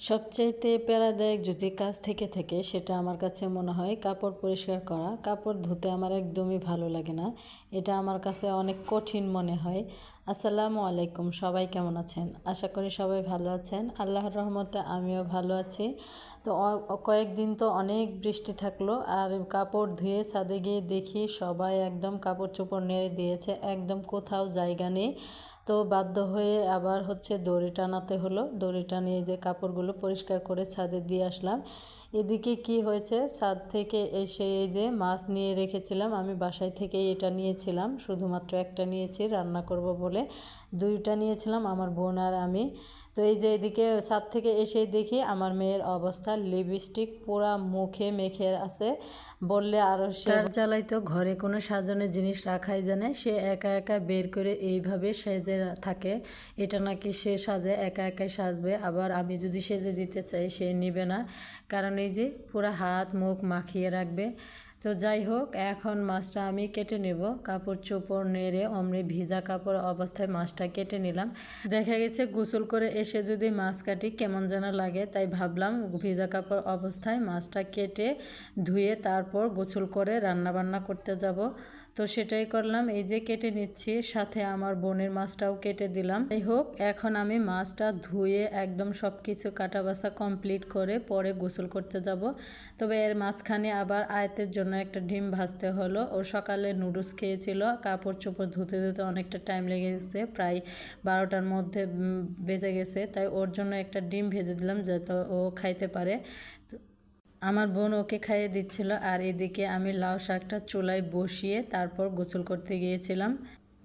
সবচাইতে প্যারাদায়ক যদি কাজ থেকে থাকে সেটা আমার কাছে মনে হয় কাপড় পরিষ্কার করা। কাপড় ধুতে আমার একদমই ভালো লাগে না, এটা আমার কাছে অনেক কঠিন মনে হয়। আসসালামু আলাইকুম, সবাই কেমন আছেন? আশা করি সবাই ভালো আছেন। আল্লাহর রহমতে আমিও ভালো আছি। তো কয়েকদিন তো অনেক বৃষ্টি থাকলো, আর কাপড় ধুয়ে ছাদে গিয়ে দেখি সবাই একদম কাপড় চোপড় নেড়ে দিয়েছে, একদম কোথাও জায়গা নেই। তো বাধ্য হয়ে আবার দড়ি টানাতে হলো। দড়ি টানিয়ে যে কাপড়গুলো পরিষ্কার করে ছাদে দিয়ে আসলাম। এদিকে কি হয়েছে, ছাদ থেকে এসে এই যে মাছ নিয়ে রেখেছিলাম, আমি বাসায় থেকেই এটা নিয়েছিলাম, শুধুমাত্র একটা নিয়েছি রান্না করব বলে। দুইটা নিয়েছিলাম আমার বোন আর আমি। তো এই যে এদিকে ছাদ থেকে এসে দেখি আমার মেয়ের অবস্থা, লিপস্টিক পুরা মুখে মেখে আছে। বললে আরও তার জ্বালাই তো ঘরে কোনো সাজানোর জিনিস রাখাই জানে, সে একা একা বের করে এইভাবে সেজে থাকে। এটা নাকি সে সাজে, একা একাই সাজবে, আবার আমি যদি সেজে দিতে চাই সে নিবে না, কারণ এই যে পুরো হাত মুখ মাখিয়ে রাখবে। তো যাই হোক, এখন মাছটা আমি কেটে নেব। কাপড় চোপড় নেড়ে অমনি ভিজা কাপড় অবস্থায় মাছটা কেটে নিলাম। দেখা গেছে গোসল করে এসে যদি মাছ কাটি কেমন যেন লাগে, তাই ভাবলাম ভিজা কাপড় অবস্থায় মাছটা কেটে ধুয়ে তারপর গোসল করে রান্না বান্না করতে যাব। তো সেটাই করলাম, এই যে কেটে নিচ্ছি, সাথে আমার বোনের মাছটাও কেটে দিলাম। যাই হোক, এখন আমি মাছটা ধুয়ে একদম সব কিছু কাটা বাছা কমপ্লিট করে পরে গোসল করতে যাব। তবে এর মাঝখানে আবার আয়াতের জন্য একটা ডিম ভাজতে হলো। ও সকালে নুডলস খেয়েছিল, কাপড় চোপড় ধুতে ধুতে অনেকটা টাইম লেগে গেছে, প্রায় 12টার মধ্যে বেজে গেছে, তাই ওর জন্য একটা ডিম ভেজে দিলাম যাতে ও খাইতে পারে। আমার বোন ওকে খাইয়ে দিচ্ছিল, আর এদিকে আমি লাউ শাকটা চুলায় বসিয়ে তারপর গোসল করতে গিয়েছিলাম।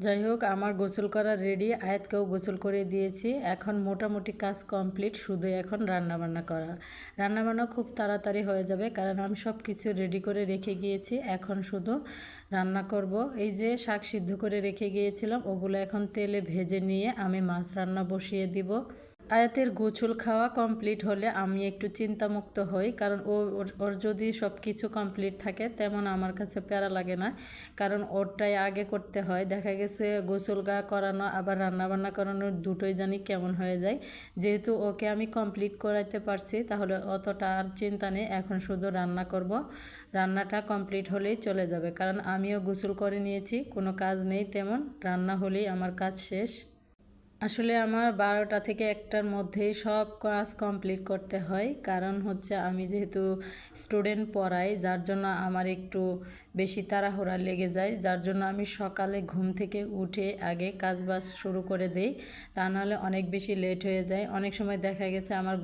যাই হোক, আমার গোসল করা রেডি, আয়াতকেও গোসল করে দিয়েছি। এখন মোটামুটি কাজ কমপ্লিট, শুধু এখন রান্নাবান্না করা। রান্নাবান্না খুব তাড়াতাড়ি হয়ে যাবে, কারণ আমি সব কিছু রেডি করে রেখে গিয়েছি, এখন শুধু রান্না করব। এই যে শাক সিদ্ধ করে রেখে গিয়েছিলাম, ওগুলো এখন তেলে ভেজে নিয়ে আমি মাছ রান্না বসিয়ে দিব। আয়াতের গোসল খাওয়া কমপ্লিট হলে আমি একটু চিন্তামুক্ত হই, কারণ ওর যদি সব কিছু কমপ্লিট থাকে তেমন আমার কাছে প্যারা লাগে না, কারণ ওরটাই আগে করতে হয়। দেখা গেছে গোসল গা করানো আবার রান্নাবান্না করানোর দুটোই জানি কেমন হয়ে যায়। যেহেতু ওকে আমি কমপ্লিট করাইতে পারছি, তাহলে অতটা আর চিন্তা নেই, এখন শুধু রান্না করব। রান্নাটা কমপ্লিট হলেই চলে যাবে, কারণ আমিও গোসল করে নিয়েছি, কোনো কাজ নেই তেমন, রান্না হলেই আমার কাজ শেষ। আসলে আমার 12টা থেকে 1টার মধ্যেই সব কাজ কমপ্লিট করতে হয়, কারণ আমি যেহেতু স্টুডেন্ট পড়াই, যার জন্য আমার একটু বেশি তাড়াহুড়া লেগে যায়, যার জন্য আমি সকালে ঘুম থেকে উঠে আগে কাজ বাজ শুরু করে দেই, তা নাহলে অনেক বেশি লেট হয়ে যায়। অনেক সময় দেখা গেছে আমার